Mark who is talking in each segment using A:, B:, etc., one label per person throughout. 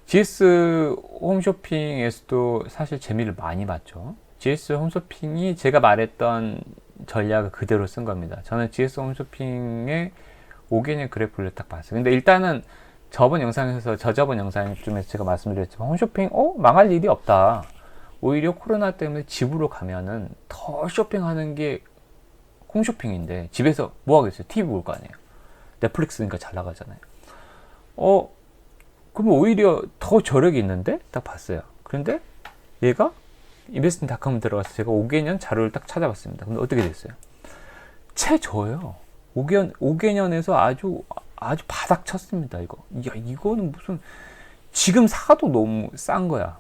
A: GS 홈쇼핑에서도 사실 재미를 많이 봤죠. GS 홈쇼핑이 제가 말했던 전략을 그대로 쓴 겁니다. 저는 GS 홈쇼핑의 5개년 그래프를 딱 봤어요. 근데 일단은 저번 영상에서, 저저번 영상쯤에서 제가 말씀드렸지만, 홈쇼핑, 망할 일이 없다. 오히려 코로나 때문에 집으로 가면은 더 쇼핑하는 게 홈쇼핑인데, 집에서 뭐 하겠어요? TV 볼 거 아니에요. 넷플릭스니까 잘 나가잖아요. 그럼 오히려 더 저력이 있는데? 딱 봤어요. 그런데 얘가 인베스트닷컴 들어가서 제가 5개년 자료를 딱 찾아봤습니다. 근데 어떻게 됐어요? 최저예요. 5개년에서 아주 바닥 쳤습니다. 이거. 야, 이거는 무슨, 지금 사도 너무 싼 거야.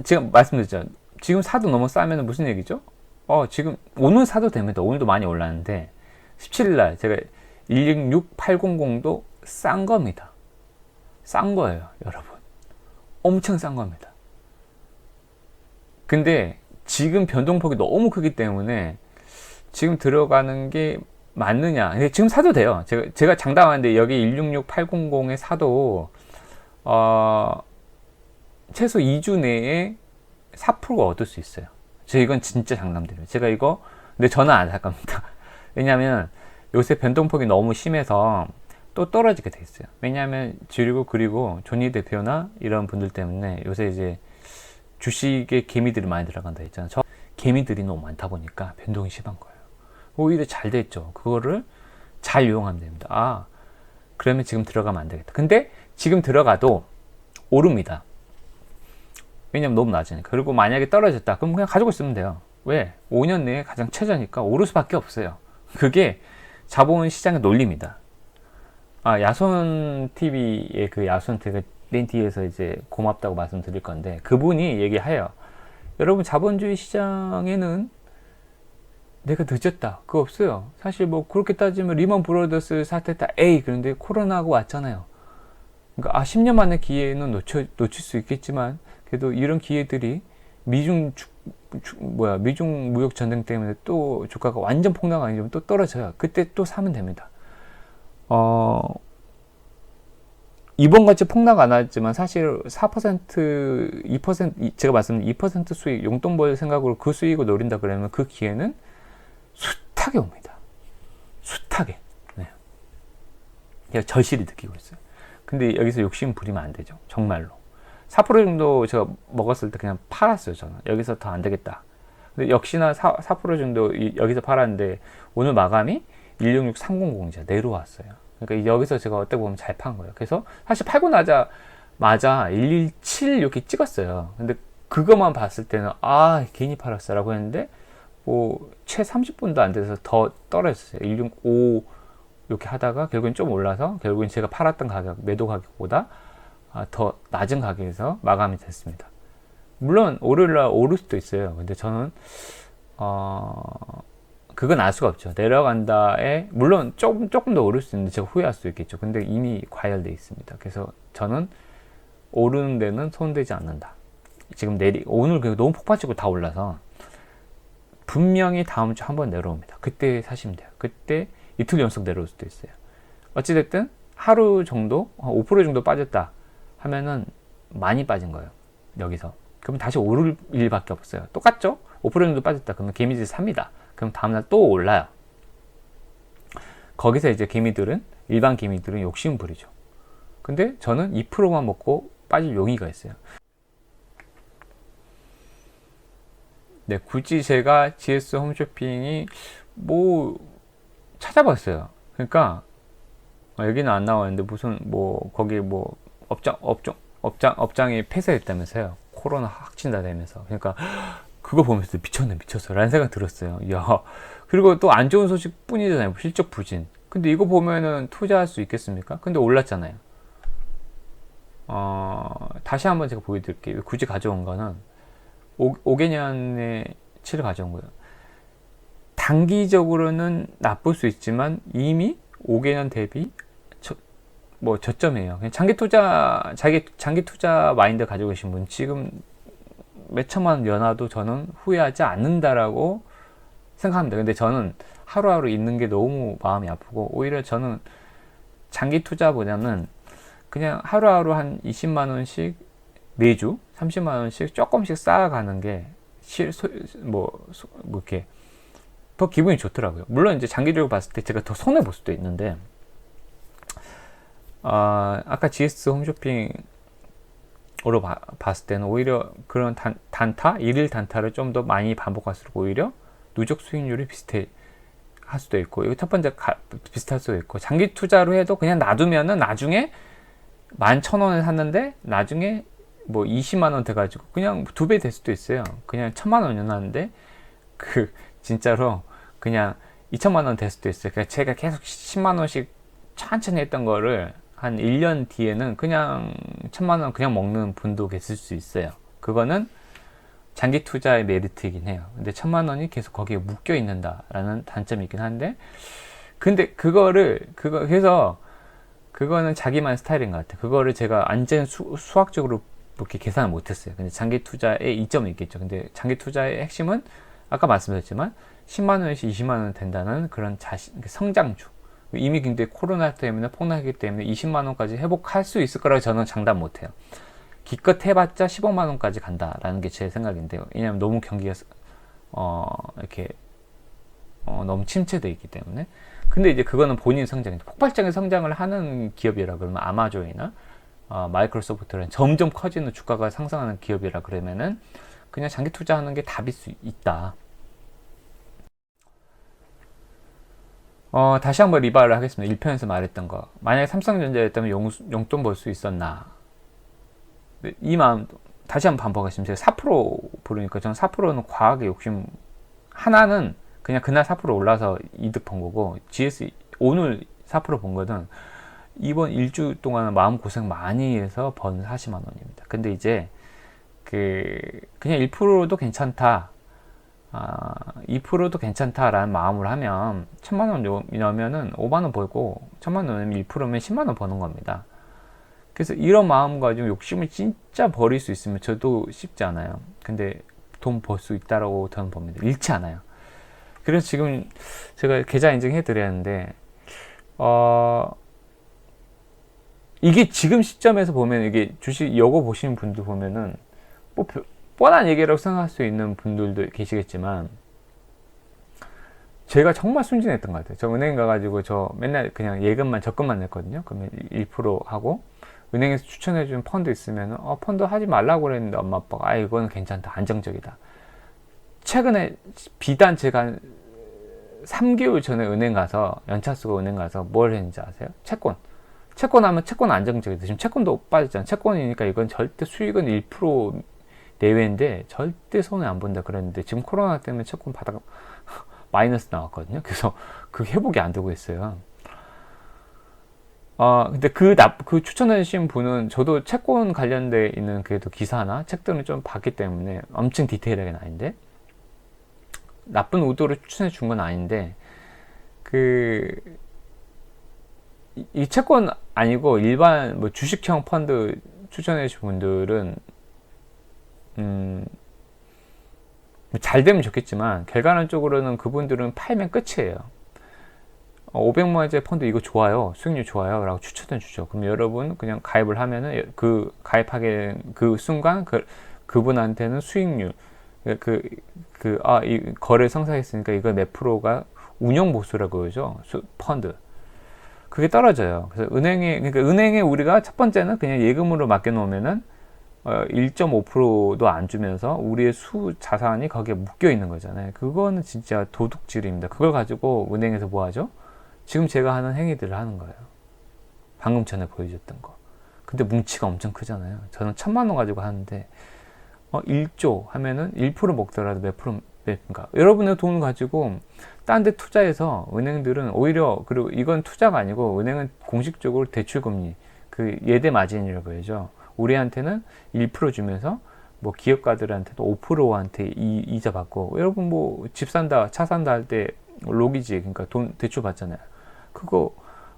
A: 제가 말씀드렸죠. 지금 사도 너무 싸면 무슨 얘기죠? 지금 오늘 사도 됩니다. 오늘도 많이 올랐는데 17일날 제가 166800도 싼 겁니다. 싼 거예요, 여러분. 엄청 싼 겁니다. 근데 지금 변동폭이 너무 크기 때문에 지금 들어가는 게 맞느냐. 근데 지금 사도 돼요. 제가 장담하는데 여기 166800에 사도 최소 2주 내에 4%가 얻을 수 있어요. 이건 진짜 장담드려요. 제가 이거, 근데 저는 안 살 겁니다. 왜냐면 요새 변동폭이 너무 심해서 또 떨어지게 돼 있어요. 왜냐하면 그리고 조니 대표나 이런 분들 때문에 요새 이제 주식에 개미들이 많이 들어간다 했잖아요. 개미들이 너무 많다 보니까 변동이 심한 거예요. 오히려 잘 됐죠. 그거를 잘 이용하면 됩니다. 그러면 지금 들어가면 안 되겠다. 근데 지금 들어가도 오릅니다. 왜냐면 너무 낮으니까. 그리고 만약에 떨어졌다, 그럼 그냥 가지고 있으면 돼요. 왜? 5년 내에 가장 최저니까 오를 수밖에 없어요. 그게 자본시장의 논리입니다. 야손 TV의 그 야손 TV가 렌티에서 이제 고맙다고 말씀드릴 건데, 그분이 얘기해요. 여러분, 자본주의 시장에는 내가 늦었다, 그거 없어요. 사실 뭐 그렇게 따지면 리먼 브로더스 사태 다 그런데 코로나하고 왔잖아요. 그러니까 10년 만에 기회는 놓칠 수 있겠지만, 그래도 이런 기회들이 미중 무역 전쟁 때문에 또 주가가 완전 폭락 아니면 또 떨어져요. 그때 또 사면 됩니다. 이번 같이 폭락 안 하지만 사실 4%, 2%, 제가 말씀드린 2% 수익, 용돈 벌 생각으로 그 수익을 노린다 그러면 그 기회는 숱하게 옵니다. 숱하게. 네. 제가 절실히 느끼고 있어요. 근데 여기서 욕심 부리면 안 되죠. 정말로. 4% 정도 제가 먹었을 때 그냥 팔았어요, 저는. 여기서 더 안 되겠다. 근데 역시나 4% 정도 여기서 팔았는데 오늘 마감이 166300이자 내려왔어요. 그러니까 여기서 제가 어떻게 보면 잘 판 거예요. 그래서 사실 팔고 나자마자 117 이렇게 찍었어요. 근데 그것만 봤을 때는 괜히 팔았어라고 했는데 채 30분도 안 돼서 더 떨어졌어요. 165 이렇게 하다가 결국엔 좀 올라서 결국엔 제가 팔았던 가격, 매도 가격보다 더 낮은 가격에서 마감이 됐습니다. 물론 월요일날 오를 수도 있어요. 근데 저는 그건 알 수가 없죠. 내려간다에 물론 조금 더 오를 수 있는데 제가 후회할 수 있겠죠. 근데 이미 과열돼 있습니다. 그래서 저는 오르는 데는 손대지 않는다. 지금 오늘 너무 폭발적으로 다 올라서 분명히 다음 주 한번 내려옵니다. 그때 사시면 돼요. 그때 이틀 연속 내려올 수도 있어요. 어찌됐든 하루 정도 5% 정도 빠졌다 하면은 많이 빠진 거예요. 여기서. 그럼 다시 오를 일밖에 없어요. 똑같죠? 5% 정도 빠졌다. 그러면 개미들이 삽니다. 그럼 다음날 또 올라요. 거기서 이제 일반 개미들은 욕심 부리죠. 근데 저는 2%만 먹고 빠질 용의가 있어요. 네, 굳이 제가 GS 홈쇼핑이 찾아봤어요. 그러니까 여기는 안 나왔는데 무슨 거기 업장이 폐쇄했다면서요. 코로나 확진다 되면서. 그러니까 그거 보면서 미쳤어 라는 생각 들었어요. 그리고 또 안 좋은 소식 뿐이잖아요. 실적 부진. 근데 이거 보면은 투자할 수 있겠습니까? 근데 올랐잖아요. 다시 한번 제가 보여드릴게요. 굳이 가져온 거는 5개년의 치를 가져온 거예요. 단기적으로는 나쁠 수 있지만 이미 5개년 대비 저점이에요. 그냥 장기 투자 마인드 가지고 계신 분 지금 몇 천만 원 연화도 저는 후회하지 않는다라고 생각합니다. 근데 저는 하루하루 있는 게 너무 마음이 아프고 오히려 저는 장기 투자보다는 그냥 하루하루 한 20만 원씩 매주 30만 원씩 조금씩 쌓아가는 게 이렇게 더 기분이 좋더라고요. 물론 이제 장기적으로 봤을 때 제가 더 손해 볼 수도 있는데, 아까 GS 홈쇼핑으로 봤을 때는 오히려 그런 단타, 일일 단타를 좀 더 많이 반복할수록 오히려 누적 수익률이 비슷해 할 수도 있고, 이거 첫 번째 비슷할 수도 있고, 장기 투자로 해도 그냥 놔두면은 나중에 11,000원에 샀는데 나중에 뭐 20만 원 돼가지고 그냥 2배 될 수도 있어요. 그냥 1,000만 원이 나는데 진짜로 그냥 2천만 원 될 수도 있어요. 그러니까 제가 계속 10만 원씩 천천히 했던 거를 한 1년 뒤에는 그냥 1,000만 원 그냥 먹는 분도 계실 수 있어요. 그거는 장기 투자의 메리트이긴 해요. 근데 1,000만 원이 계속 거기에 묶여 있는다라는 단점이 있긴 한데, 근데 그래서 그거는 자기만 스타일인 것 같아요. 그거를 제가 완전 수학적으로 그렇게 계산을 못했어요. 근데 장기 투자의 이점은 있겠죠. 근데 장기 투자의 핵심은 아까 말씀드렸지만 10만 원에서 20만 원 된다는 그런 성장주. 이미 근데 코로나 때문에 폭락했기 때문에 20만 원까지 회복할 수 있을 거라고 저는 장담 못해요. 기껏 해봤자 15만 원까지 간다라는 게 제 생각인데요. 왜냐하면 너무 경기가 너무 침체되어 있기 때문에. 근데 이제 그거는 본인 성장인데, 폭발적인 성장을 하는 기업이라 그러면 아마존이나 마이크로소프트는 점점 커지는 주가가 상승하는 기업이라 그러면은 그냥 장기 투자하는 게 답일 수 있다. 다시 한번 리바를 하겠습니다. 1편에서 말했던 거. 만약에 삼성전자였다면 용돈 벌 수 있었나? 이 마음 다시 한번 반복하겠습니다. 제가 4% 부르니까 저는 4%는 과하게 욕심, 하나는 그냥 그날 4% 올라서 이득 본 거고, GS 오늘 4%본 거는 이번 일주 동안 마음고생 많이 해서 번 40만 원입니다. 근데 이제 그냥 1%도 괜찮다, 2%도 괜찮다라는 마음으로 하면 1,000만 원 넣으면은 5만 원 벌고, 1,000만 원 넣으면 1%면 10만 원 버는 겁니다. 그래서 이런 마음 가지고 욕심을 진짜 버릴 수 있으면 저도 쉽지 않아요. 근데 돈 벌 수 있다라고 저는 봅니다. 잃지 않아요. 그래서 지금 제가 계좌 인증해 드렸는데, 이게 지금 시점에서 보면, 이게 주식 요거 보시는 분들 보면은 뭐 뻔한 얘기라고 생각할 수 있는 분들도 계시겠지만, 제가 정말 순진했던 것 같아요. 저 은행 가가지고 저 맨날 그냥 예금만 적금만 냈거든요. 그러면 1% 하고, 은행에서 추천해준 펀드 있으면 펀드 하지 말라고 그랬는데 엄마 아빠가 이거는 괜찮다, 안정적이다. 최근에 비단 제가 한 3개월 전에 은행 가서, 연차수고 은행 가서 뭘 했는지 아세요? 채권 하면 채권 안정적이다. 지금 채권도 빠졌잖아요. 채권이니까 이건 절대 수익은 1% 내외인데 절대 손해 안 본다 그랬는데, 지금 코로나 때문에 채권 바닥 마이너스 나왔거든요. 그래서 그 회복이 안 되고 있어요. 근데 그 추천해주신 분은, 저도 채권 관련돼 있는 그래도 기사나 책들은 좀 봤기 때문에 엄청 디테일하게는 아닌데, 나쁜 의도로 추천해 준 건 아닌데, 이 채권 아니고 일반 뭐 주식형 펀드 추천해 주신 분들은, 잘 되면 좋겠지만, 결과론적으로는 그분들은 팔면 끝이에요. 500만 원짜리 펀드 이거 좋아요, 수익률 좋아요 라고 추천해 주죠. 그럼 여러분 그냥 가입을 하면은 가입하게 된 그 순간 그분한테는 수익률, 이 거래 성사했으니까 이거 몇 프로가 운용 보수라고 그러죠. 펀드. 그게 떨어져요. 그래서 은행에 우리가 첫 번째는 그냥 예금으로 맡겨 놓으면은 1.5%도 안 주면서 우리의 자산이 거기에 묶여 있는 거잖아요. 그거는 진짜 도둑질입니다. 그걸 가지고 은행에서 뭐 하죠? 지금 제가 하는 행위들을 하는 거예요. 방금 전에 보여줬던 거. 근데 뭉치가 엄청 크잖아요. 저는 1,000만 원 가지고 하는데 1조 하면은 1% 먹더라도 몇 프로, 그러니까 여러분의 돈을 가지고 딴 데 투자해서, 은행들은 오히려, 그리고 이건 투자가 아니고 은행은 공식적으로 대출금리, 예대 마진이라고 해야죠. 우리한테는 1% 주면서 뭐 기업가들한테도 5%한테 이자 받고, 여러분 뭐 집 산다, 차 산다 할 때 로기지, 그러니까 돈 대출 받잖아요. 그거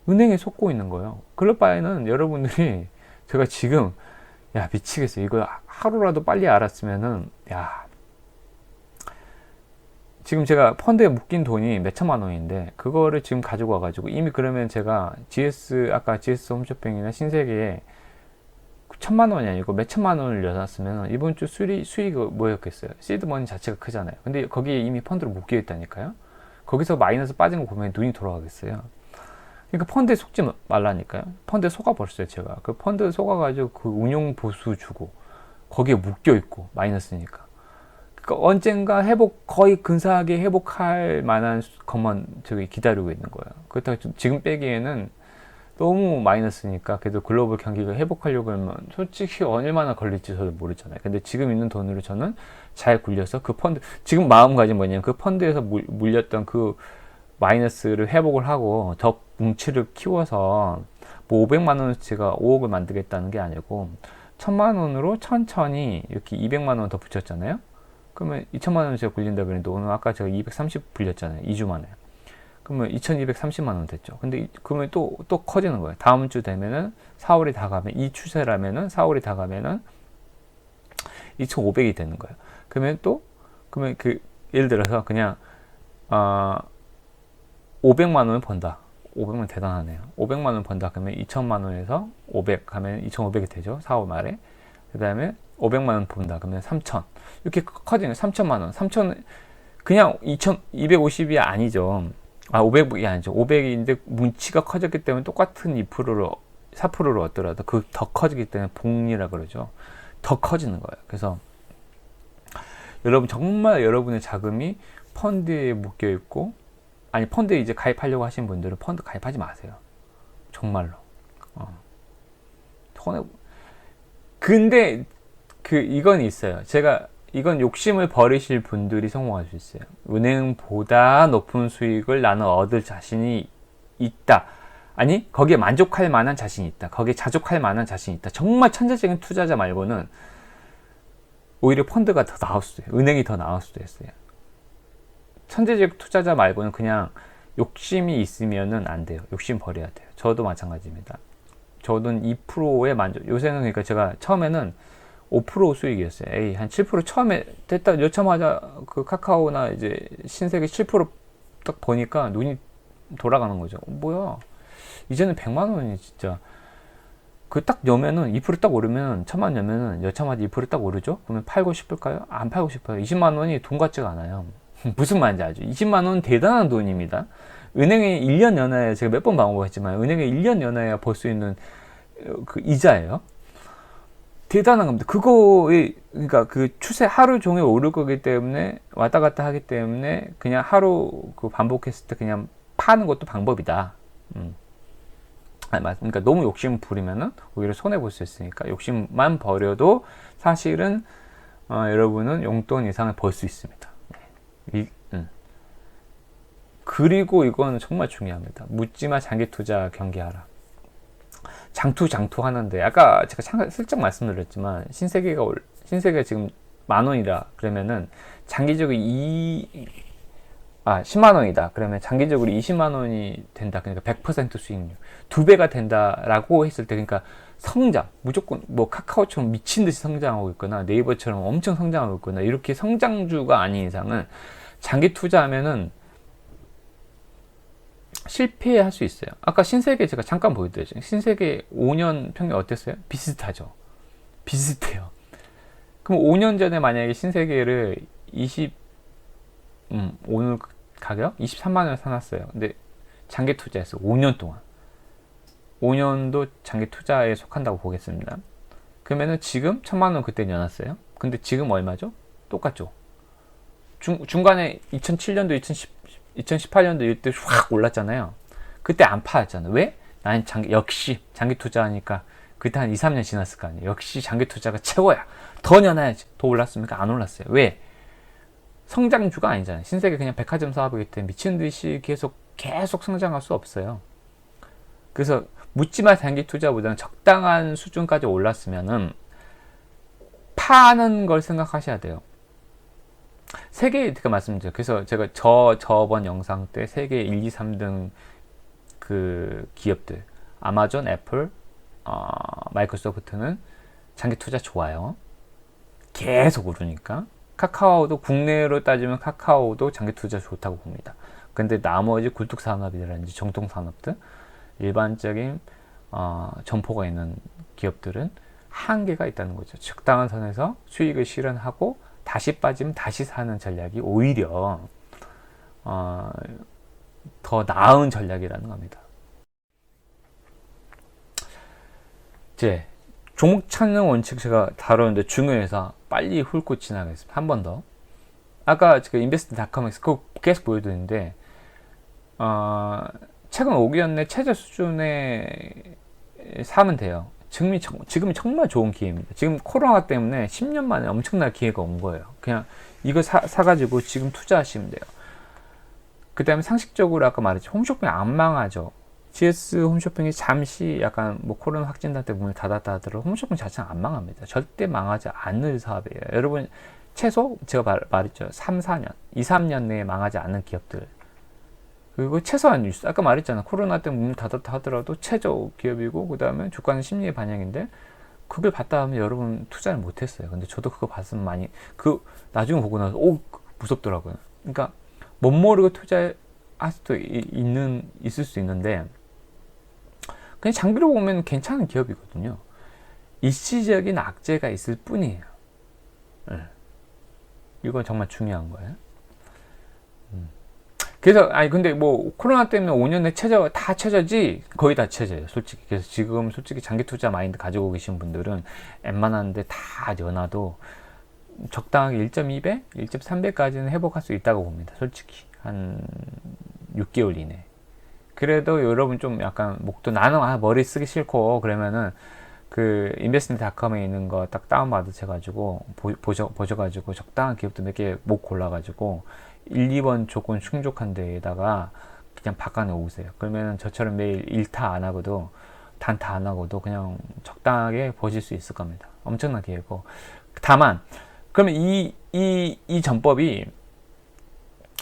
A: 은행에 속고 있는 거예요. 그럴 바에는 여러분들이, 제가 지금 미치겠어요. 이거 하루라도 빨리 알았으면은, 지금 제가 펀드에 묶인 돈이 몇 천만 원인데 그거를 지금 가지고 와가지고 이미 그러면 제가 아까 GS 홈쇼핑이나 신세계에 천만 원이 아니고 몇 천만 원을 넣었으면 이번 주 수익이 뭐였겠어요? 시드머니 자체가 크잖아요. 근데 거기에 이미 펀드로 묶여 있다니까요. 거기서 마이너스 빠진 거 보면 눈이 돌아가겠어요. 그러니까 펀드에 속지 말라니까요. 펀드에 속아버렸어요, 제가. 그 펀드에 속아가지고 그 운용 보수 주고 거기에 묶여 있고 마이너스니까. 그러니까 언젠가 거의 근사하게 회복할 만한 것만 저기 기다리고 있는 거예요. 그렇다고 지금 빼기에는 너무 마이너스니까 그래도 글로벌 경기가 회복하려고 하면 솔직히 얼마나 걸릴지 저도 모르잖아요. 근데 지금 있는 돈으로 저는 잘 굴려서 그 펀드, 지금 마음가짐 뭐냐면 그 펀드에서 물렸던 그 마이너스를 회복을 하고 더 뭉치를 키워서 뭐 500만 원어치가 5억을 만들겠다는 게 아니고 1000만 원으로 천천히 이렇게 200만 원 더 붙였잖아요. 그러면 2000만 원어치가 굴린다 그랬는데 오늘 아까 제가 230 불렸잖아요. 2주 만에. 그러면 2230만 원 됐죠. 근데 그러면 또 커지는 거예요. 다음 주 되면은 4월이 다 가면 이 추세라면은 4월이 다 가면은 2500이 되는 거예요. 그러면 예를 들어서 그냥 500만 원을 번다. 500만 대단하네요. 500만 원 번다. 그러면 2000만 원에서 500 가면 2500이 되죠. 4월 말에. 그다음에 500만 원 본다. 그러면 3000. 이렇게 커지는 3000만 원. 3000 그냥 2250이 아니죠. 500이 아니죠. 500인데 문치가 커졌기 때문에 똑같은 2%를 4%를 얻더라도 그 더 커지기 때문에 복리라 그러죠. 더 커지는 거예요. 그래서 여러분 정말 여러분의 자금이 펀드에 묶여 있고 펀드에 이제 가입하려고 하신 분들은 펀드 가입하지 마세요. 정말로. 근데 이건 있어요. 이건 욕심을 버리실 분들이 성공할 수 있어요. 은행보다 높은 수익을 나는 얻을 자신이 있다. 아니, 거기에 만족할 만한 자신이 있다. 거기에 자족할 만한 자신이 있다. 정말 천재적인 투자자 말고는 오히려 펀드가 더 나을 수도 있어요. 은행이 더 나을 수도 있어요. 천재적 투자자 말고는 그냥 욕심이 있으면은 안 돼요. 욕심 버려야 돼요. 저도 마찬가지입니다. 저는 2%의 만족. 요새는 그러니까 제가 처음에는 5% 수익이었어요. 한 7% 처음에 됐다 여차하자 그 카카오나 이제 신세계 7%딱 보니까 눈이 돌아가는 거죠. 뭐야? 이제는 100만 원이 진짜 그 딱 여면은 2%딱 오르면 1000만 여면은 여차하자 2%딱 오르죠? 그러면 팔고 싶을까요? 안 팔고 싶어요. 20만 원이 돈 같지가 않아요. 무슨 말인지 알죠? 20만 원은 대단한 돈입니다. 은행에 1년 연하에 제가 몇 번 방문했지만 은행에 1년 연하에 벌 수 있는 그 이자예요. 대단한 겁니다. 그러니까 그 추세 하루 종일 오를 거기 때문에 왔다 갔다 하기 때문에 그냥 하루 반복했을 때 그냥 파는 것도 방법이다. 그러니까 너무 욕심 부리면은 오히려 손해 볼 수 있으니까 욕심만 버려도 사실은 여러분은 용돈 이상을 벌 수 있습니다. 그리고 이건 정말 중요합니다. 묻지마 장기 투자 경계하라. 장투 하는데 아까 제가 슬쩍 말씀드렸지만 신세계가 지금 10,000원이다 그러면은 장기적으로 10만 원이다 그러면 장기적으로 20만 원이 된다. 그러니까 100% 수익률 2배가 된다라고 했을 때 그러니까 성장 무조건 뭐 카카오처럼 미친 듯이 성장하고 있거나 네이버처럼 엄청 성장하고 있거나 이렇게 성장주가 아닌 이상은 장기 투자하면은 실패할 수 있어요. 아까 신세계 제가 잠깐 보여드렸죠. 신세계 5년 평균 어땠어요? 비슷하죠. 비슷해요. 그럼 5년 전에 만약에 신세계를 오늘 가격 23만 원에 사놨어요. 근데 장기 투자했어. 5년 동안. 5년도 장기 투자에 속한다고 보겠습니다. 그러면은 지금 1000만 원 그때 내놨어요. 근데 지금 얼마죠? 똑같죠. 중간에 2007년도 2018년도 이때 확 올랐잖아요. 그때 안 팔았잖아요. 왜? 나는 역시 장기 투자하니까 그때 한 2, 3년 지났을 거 아니에요. 역시 장기 투자가 최고야. 더 내놔야지. 더 올랐습니까? 안 올랐어요. 왜? 성장주가 아니잖아요. 신세계 그냥 백화점 사업이기 때문에 미친 듯이 계속 성장할 수 없어요. 그래서 묻지마 장기 투자보다는 적당한 수준까지 올랐으면은 파는 걸 생각하셔야 돼요. 세계 제가 말씀드렸죠. 그래서 제가 저번 영상 때 세계 1, 2, 3등 그 기업들 아마존, 애플, 마이크로소프트는 장기 투자 좋아요. 계속 오르니까 카카오도 국내로 따지면 카카오도 장기 투자 좋다고 봅니다. 근데 나머지 굴뚝 산업이라든지 정통 산업들 일반적인 점포가 있는 기업들은 한계가 있다는 거죠. 적당한 선에서 수익을 실현하고 다시 빠지면 다시 사는 전략이 오히려 더 나은 전략이라는 겁니다. 이제 종목 찾는 원칙 제가 다루는데 중요해서 빨리 훑고 지나가겠습니다. 한 번 더. 아까 제가 인베스트닷컴에서 그거 계속 보여드리는데 최근 5개월 내 최저 수준에 사면 돼요. 지금이 정말 좋은 기회입니다. 지금 코로나 때문에 10년 만에 엄청난 기회가 온 거예요. 그냥 이거 사가지고 지금 투자하시면 돼요. 그 다음에 상식적으로 아까 말했죠. 홈쇼핑 안 망하죠. GS 홈쇼핑이 잠시 약간 뭐 코로나 확진자 때 문을 닫았다 하더라도 홈쇼핑 자체는 안 망합니다. 절대 망하지 않는 사업이에요. 여러분 최소 제가 말했죠. 3-4년, 2-3년 내에 망하지 않는 기업들. 그리고 최소한 뉴스 아까 말했잖아. 코로나 때문에 문을 닫았다 하더라도 최저 기업이고 그 다음에 주가는 심리의 반영인데 그걸 봤다 하면 여러분 투자를 못했어요. 근데 저도 그거 봤으면 많이 나중에 보고 나서 무섭더라고요. 그러니까 못 모르고 투자할 수도 있을 수 있는데 그냥 장기로 보면 괜찮은 기업이거든요. 일시적인 악재가 있을 뿐이에요. 이건 정말 중요한 거예요. 그래서 근데 뭐 코로나 때문에 5년 내 다 최저지 거의 다 최저예요, 솔직히. 그래서 지금 솔직히 장기 투자 마인드 가지고 계신 분들은 웬만한데 다 연화도 적당하게 1.2배, 1.3배까지는 회복할 수 있다고 봅니다. 솔직히 한 6개월 이내. 그래도 여러분 좀 약간 목도 나는 머리 쓰기 싫고 그러면은 그 인베스트닷컴에 있는 거 딱 다운받으셔가지고 보셔가지고 적당한 기업도 몇 개 못 골라가지고 1, 2번 조건 충족한 데에다가 그냥 바꿔내 오세요. 그러면 저처럼 매일 일타 안 하고도 단타 안 하고도 그냥 적당하게 보실 수 있을 겁니다. 엄청난 기회고. 다만 그러면 이 전법이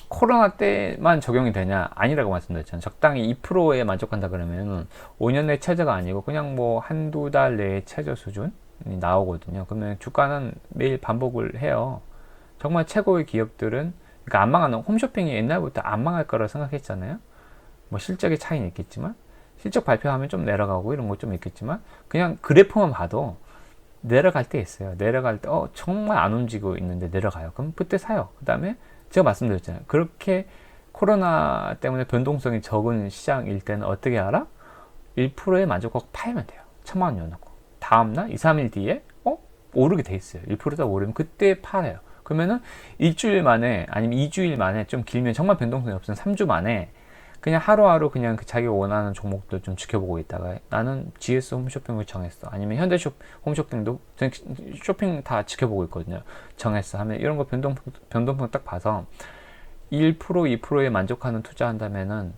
A: 코로나 때만 적용이 되냐? 아니라고 말씀드렸잖아요. 적당히 2%에 만족한다 그러면 5년 내 최저가 아니고 그냥 뭐 한두 달 내에 최저 수준이 나오거든요. 그러면 주가는 매일 반복을 해요. 정말 최고의 기업들은 그러니까 안 망하는 홈쇼핑이 옛날부터 안 망할 거라고 생각했잖아요. 뭐 실적의 차이는 있겠지만 실적 발표하면 좀 내려가고 이런 거 좀 있겠지만 그냥 그래프만 봐도 내려갈 때 있어요. 내려갈 때 정말 안 움직이고 있는데 내려가요. 그럼 그때 사요. 그 다음에 제가 말씀드렸잖아요. 그렇게 코로나 때문에 변동성이 적은 시장일 때는 어떻게 알아? 1%에 만족하고 팔면 돼요. 1,000만 원 넣어놓고 다음날 2, 3일 뒤에 오르게 돼 있어요. 1%다 오르면 그때 팔아요. 그러면은 일주일 만에 아니면 2주일 만에 좀 길면 정말 변동성이 없으면 3주 만에 그냥 하루하루 그냥 자기가 원하는 종목들 좀 지켜보고 있다가 나는 GS 홈쇼핑을 정했어. 아니면 현대숍 홈쇼핑도 쇼핑 다 지켜보고 있거든요. 정했어 하면 이런 거 변동성 딱 봐서 1%, 2%에 만족하는 투자한다면은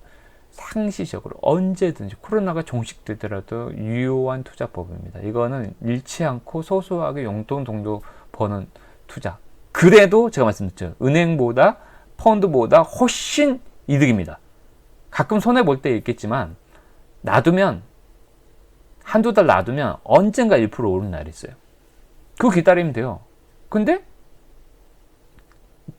A: 상시적으로 언제든지 코로나가 종식되더라도 유효한 투자법입니다. 이거는 잃지 않고 소소하게 용돈 정도 버는 투자. 그래도 제가 말씀드렸죠. 은행보다 펀드보다 훨씬 이득입니다. 가끔 손해볼 때 있겠지만 놔두면 한두 달 놔두면 언젠가 1% 오르는 날이 있어요. 그거 기다리면 돼요. 근데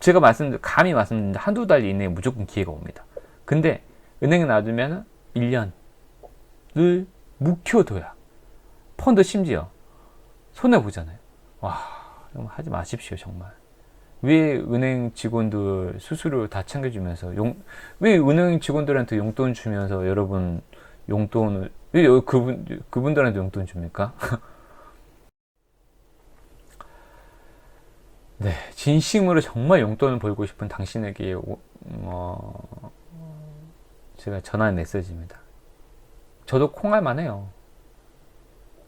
A: 제가 감히 말씀드렸는데 한두 달 이내에 무조건 기회가 옵니다. 근데 은행에 놔두면 1년을 묵혀둬야 펀드 심지어 손해보잖아요. 와, 하지 마십시오 정말. 왜 은행 직원들 수수료 다 챙겨주면서 왜 은행 직원들한테 용돈 주면서 여러분 용돈을 왜 그분들한테 용돈 줍니까? 네, 진심으로 정말 용돈을 벌고 싶은 당신에게 제가 전하는 메시지입니다. 저도 콩알만 해요.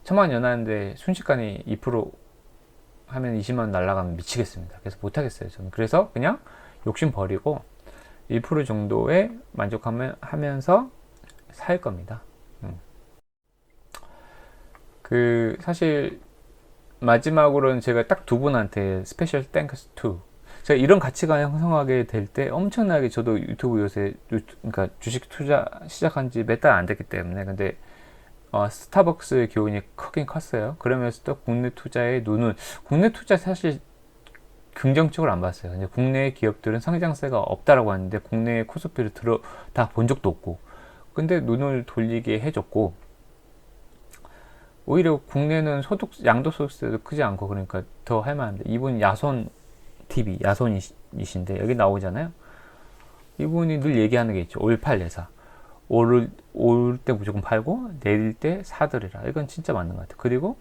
A: 1,000만 원 연하는데 순식간에 2% 하면 20만 원 날라가면 미치겠습니다. 그래서 못하겠어요. 저는 그래서 그냥 욕심 버리고 1% 정도에 만족하면서 살 겁니다. 사실 마지막으로는 제가 딱 두 분한테 스페셜 땡크스 투. 제가 이런 가치관 형성하게 될 때 엄청나게 저도 유튜브 요새 그러니까 주식 투자 시작한 지 몇 달 안 됐기 때문에 근데 스타벅스의 기운이 크긴 컸어요. 그러면서도 국내 투자에 국내 투자 사실 긍정적으로 안 봤어요. 이제 국내 기업들은 성장세가 없다라고 하는데 국내 코스피를 다 본 적도 없고, 근데 눈을 돌리게 해줬고, 오히려 국내는 양도소득세도 크지 않고 그러니까 더 할만합니다. 이분 야손 TV, 야손이신데 여기 나오잖아요. 이분이 늘 얘기하는 게 있죠. 올팔내사. 오를 때 무조건 팔고 내릴 때 사들이라. 이건 진짜 맞는 것 같아요. 그리고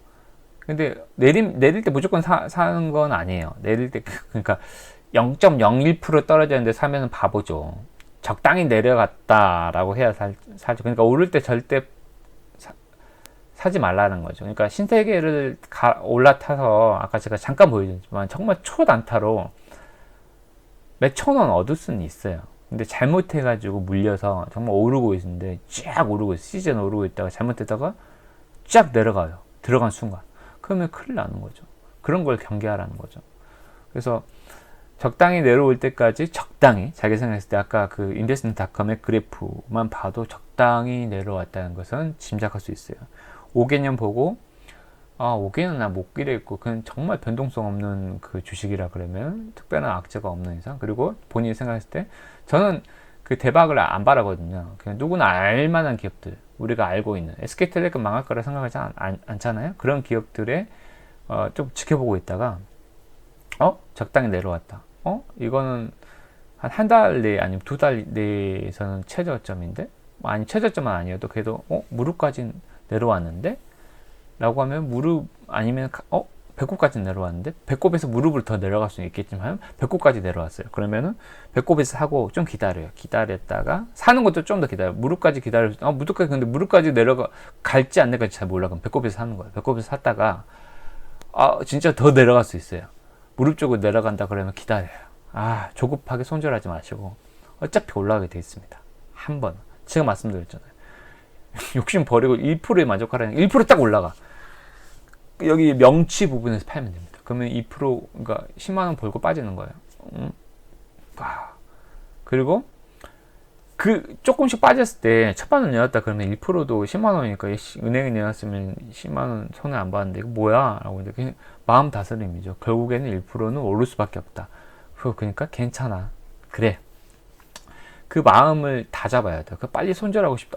A: 근데 내릴 때 무조건 사는 건 아니에요. 내릴 때 그러니까 0.01% 떨어졌는데 사면은 바보죠. 적당히 내려갔다라고 해야 사죠. 그러니까 오를 때 절대 사지 말라는 거죠. 그러니까 신세계를 올라타서 아까 제가 잠깐 보여줬지만 정말 초단타로 몇 천 원 얻을 수는 있어요. 근데 잘못해가지고 물려서 정말 오르고 있는데 쫙 오르고 있어. 시즌 오르고 있다가 잘못했다가 쫙 내려가요. 들어간 순간. 그러면 큰일 나는 거죠. 그런 걸 경계하라는 거죠. 그래서 적당히 내려올 때까지 적당히 자기 생각했을 때 아까 그 인베스트닷컴의 그래프만 봐도 적당히 내려왔다는 것은 짐작할 수 있어요. 5개년 보고 5개년 나 못 기대했고 그건 정말 변동성 없는 그 주식이라 그러면 특별한 악재가 없는 이상, 그리고 본인이 생각했을 때 저는 그 대박을 안 바라거든요. 그냥 누구나 알만한 기업들, 우리가 알고 있는 SK텔레콤 망할 거라 생각하지 않잖아요. 그런 기업들에 좀 지켜보고 있다가 적당히 내려왔다. 이거는 한 달 내에 아니면 2달 내에서는 최저점인데, 아니 최저점은 아니어도 그래도 무릎까지 내려왔는데 라고 하면 무릎 아니면 배꼽까지 내려왔는데 배꼽에서 무릎을 더 내려갈 수는 있겠지만 배꼽까지 내려왔어요. 그러면은 배꼽에서 사고 좀 기다렸다가 사는 것도 좀 더 무릎까지 무릎까지 근데 무릎까지 갈지 안 내갈지 잘 몰라. 그럼 배꼽에서 사는 거예요. 배꼽에서 샀다가 진짜 더 내려갈 수 있어요. 무릎 쪽으로 내려간다 그러면 기다려요. 조급하게 손절하지 마시고 어차피 올라가게 돼 있습니다. 한 번 제가 말씀드렸잖아요. 욕심 버리고 1%에 만족하라는 1%딱 올라가. 여기 명치 부분에서 팔면 됩니다. 그러면 2% 그러니까 10만 원 벌고 빠지는 거예요. 그리고 그 조금씩 빠졌을 때 첫 번을 내놨다 그러면 1%도 10만 원이니까 은행에 내놨으면 10만 원 손해 안 봤는데 이거 뭐야? 라고 이제 마음 다스림이죠. 결국에는 1%는 오를 수밖에 없다. 그러니까 괜찮아. 그래. 그 마음을 다 잡아야 돼요. 빨리 손절하고 싶다.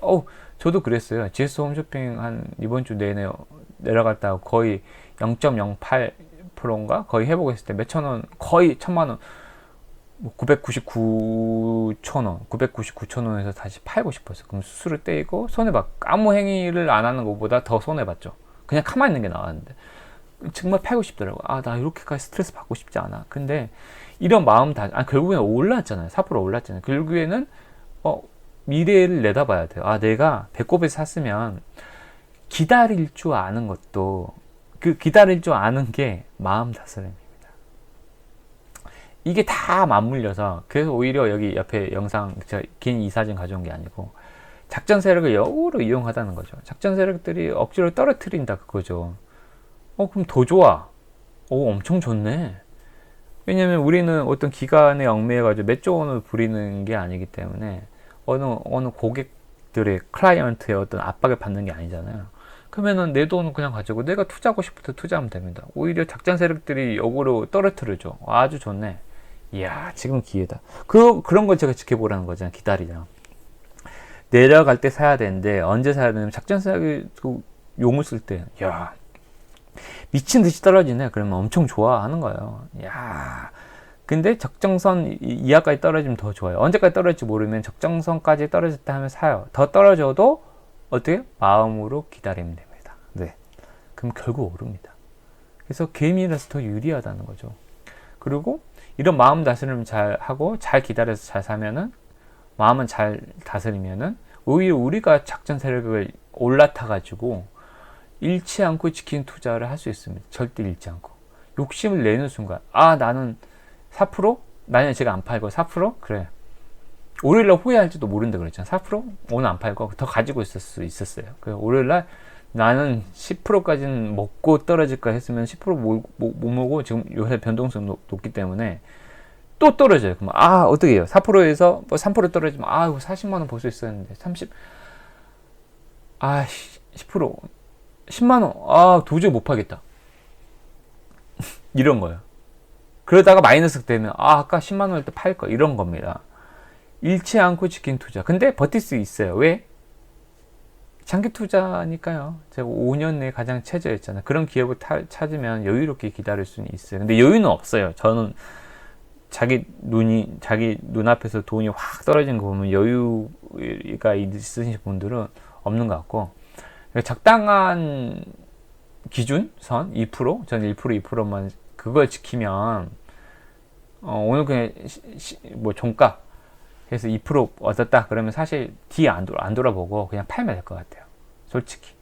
A: 저도 그랬어요. GS 홈쇼핑 한 이번 주 내내 내려갔다가 거의 0.08%인가 거의 회복했을 때 몇천 원, 거의 1,000만 원, 999천 원에서 다시 팔고 싶었어요. 그럼 수수료 떼이고 손해봤고, 아무 행위를 안 하는 것보다 더 손해봤죠. 그냥 가만히 있는 게 나았는데 정말 팔고 싶더라고. 나 이렇게까지 스트레스 받고 싶지 않아. 근데 이런 마음 결국에는 올랐잖아요. 4% 올랐잖아요. 결국에는 미래를 내다봐야 돼요. 내가 배꼽에서 샀으면 기다릴 줄 아는 것도, 그 기다릴 줄 아는 게 마음 다스림입니다. 이게 다 맞물려서, 그래서 오히려 여기 옆에 영상 긴 이 사진 가져온 게 아니고 작전 세력을 역으로 이용하다는 거죠. 작전 세력들이 억지로 떨어뜨린다 그거죠. 그럼 더 좋아. 엄청 좋네. 왜냐면 우리는 어떤 기간에 얽매여가지고 몇 조 원을 부리는 게 아니기 때문에 어느 고객들의 클라이언트의 어떤 압박을 받는 게 아니잖아요. 그러면은 내 돈은 그냥 가지고 내가 투자하고 싶을 때 투자하면 됩니다. 오히려 작전 세력들이 역으로 떨어뜨려줘. 아주 좋네. 이야, 지금 기회다. 그런 걸 제가 지켜보라는 거잖아요. 기다리자. 내려갈 때 사야 되는데 언제 사야 되냐면 작전 세력이 용을 쓸 때, 야, 미친 듯이 떨어지네. 그러면 엄청 좋아하는 거예요. 야, 근데 적정선 이하까지 떨어지면 더 좋아요. 언제까지 떨어질지 모르면 적정선까지 떨어졌다 하면 사요. 더 떨어져도 어떻게? 마음으로 기다리면 됩니다. 네. 그럼 결국 오릅니다. 그래서 개미라서 더 유리하다는 거죠. 그리고 이런 마음 다스림 잘 하고 잘 기다려서 잘 사면은, 마음은 잘 다스리면은 오히려 우리가 작전 세력을 올라타가지고 잃지 않고 지키는 투자를 할 수 있습니다. 절대 잃지 않고. 욕심을 내는 순간, 나는 4%? 만약에 제가 안 팔고 4%? 그래. 월요일날 후회할지도 모른다 그랬잖아. 4%? 오늘 안 팔고 더 가지고 있을 수 있었어요. 그래서 월요일날 나는 10%까지는 먹고 떨어질까 했으면 10% 못 먹고, 지금 요새 변동성 높기 때문에 또 떨어져요. 그럼 어떻게 해요? 4%에서 3% 떨어지면 40만 원 벌 수 있었는데 10% 10만 원 도저히 못 팔겠다. 이런 거예요. 그러다가 마이너스 되면 아까 10만 원일 때 팔 거 이런 겁니다. 잃지 않고 지킨 투자. 근데 버틸 수 있어요. 왜? 장기 투자니까요. 제가 5년 내에 가장 최저였잖아요. 그런 기업을 찾으면 여유롭게 기다릴 수는 있어요. 근데 여유는 없어요. 저는 자기 눈앞에서 돈이 확 떨어지는 거 보면 여유가 있으신 분들은 없는 것 같고, 적당한 기준선 2%, 저는 1%, 2%만 그걸 지키면 오늘 그냥 뭐 종가 해서 2% 얻었다 그러면 사실 뒤에 안 돌아보고 그냥 팔면 될 것 같아요. 솔직히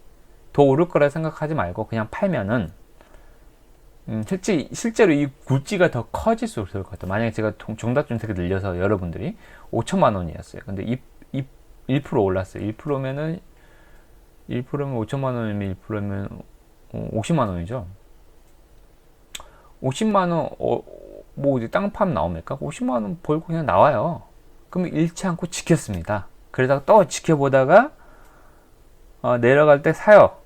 A: 더 오를 거라 생각하지 말고 그냥 팔면은 실제로 이 굴지가 더 커질 수 있을 것 같아요. 만약에 제가 종잣준택을 늘려서 여러분들이 5천만 원이었어요. 근데 1% 올랐어요. 1%면은 1%면 5천만 원이면 1%면 50만 원이죠. 50만 원 뭐 이제 땅 나옵니까? 50만 원 벌고 그냥 나와요. 그러면 잃지 않고 지켰습니다. 그러다가 또 지켜보다가 내려갈 때 사요.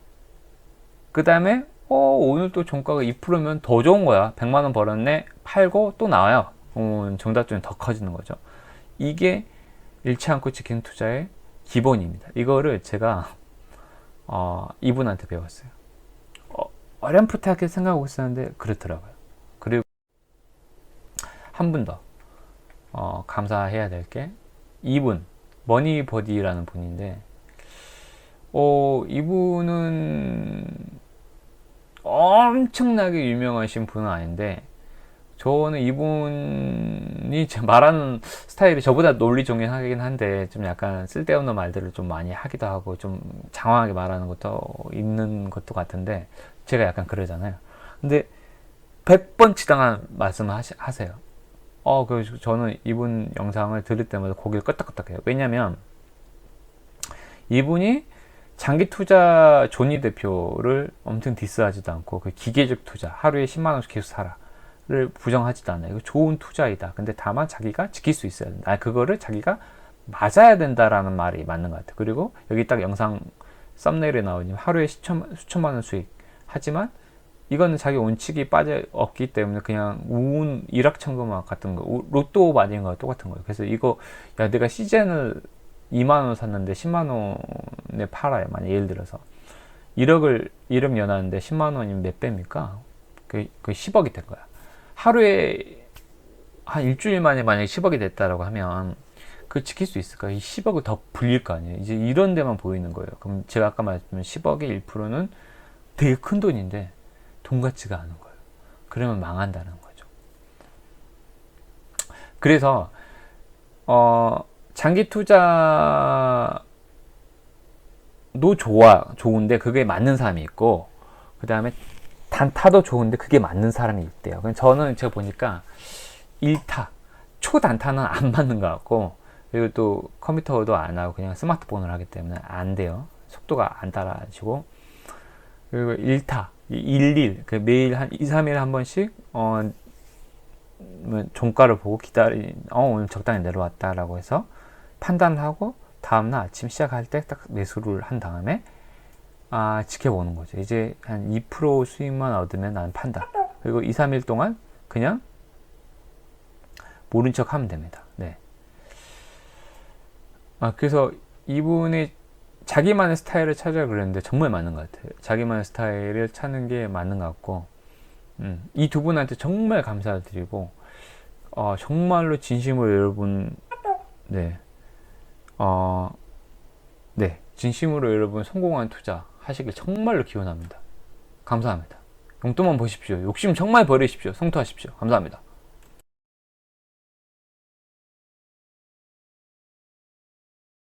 A: 그 다음에 오늘 또 종가가 2%면 더 좋은 거야. 100만 원 벌었네. 팔고 또 나와요. 정답점이 더 커지는 거죠. 이게 잃지 않고 지키는 투자의 기본입니다. 이거를 제가 이분한테 배웠어요. 어렴풋하게 생각하고 있었는데 그렇더라고요. 그리고 한 분 더 감사해야 될 게 이분 머니버디라는 분인데 이분은 엄청나게 유명하신 분은 아닌데 저는 이분이 말하는 스타일이 저보다 논리정연하긴 한데 좀 약간 쓸데없는 말들을 좀 많이 하기도 하고 좀 장황하게 말하는 것도 있는 것도 같은데 제가 약간 그러잖아요. 근데 100번 치당한 말씀을 하세요. 그래서 저는 이분 영상을 들을 때마다 고개를 끄덕끄덕해요. 왜냐면 이분이 장기 투자 조니 대표를 엄청 디스하지도 않고 그 기계적 투자 하루에 10만 원씩 계속 사라를 부정하지도 않아요. 이거 좋은 투자이다. 근데 다만 자기가 지킬 수 있어야 된다. 그거를 자기가 맞아야 된다라는 말이 맞는 것 같아요. 그리고 여기 딱 영상 썸네일에 나오니 하루에 수천만 원 수익 하지만 이거는 자기 원칙이 빠져 없기 때문에 그냥 운 일확천금과 같은 거 로또 맞은 거와 똑같은 거예요. 그래서 이거 내가 시즌을 2만 원 샀는데 10만 원에 팔아요. 만약 예를 들어서 1억 연하는데 10만 원이면 몇 배입니까? 그 10억이 된 거야. 하루에 한 일주일 만에 만약에 10억이 됐다라고 하면 그걸 지킬 수 있을까? 이 10억을 더 불릴 거 아니에요. 이제 이런 데만 보이는 거예요. 그럼 제가 아까 말했지만 10억의 1%는 되게 큰 돈인데 돈 같지가 않은 거예요. 그러면 망한다는 거죠. 그래서 장기 투자도 좋은데 그게 맞는 사람이 있고 그 다음에 단타도 좋은데 그게 맞는 사람이 있대요. 저는 제가 보니까 1타, 초단타는 안 맞는 것 같고 그리고 또 컴퓨터도 안 하고 그냥 스마트폰을 하기 때문에 안 돼요. 속도가 안 따라지고 그리고 1타, 1일 매일 한 2, 3일에 한 번씩 종가를 보고 오늘 적당히 내려왔다라고 해서 판단하고 다음날 아침 시작할 때 딱 매수를 한 다음에 지켜보는 거죠. 이제 한 2% 수익만 얻으면 난 판다. 그리고 2, 3일 동안 그냥 모른 척 하면 됩니다. 네. 그래서 이분이 자기만의 스타일을 찾으라 그랬는데 정말 맞는 것 같아요. 자기만의 스타일을 찾는 게 맞는 것 같고 이 두 분한테 정말 감사드리고 정말로 진심으로 여러분 진심으로 여러분 성공한 투자 하시길 정말로 기원합니다. 감사합니다. 용돈만 보십시오. 욕심 정말 버리십시오. 성투하십시오. 감사합니다.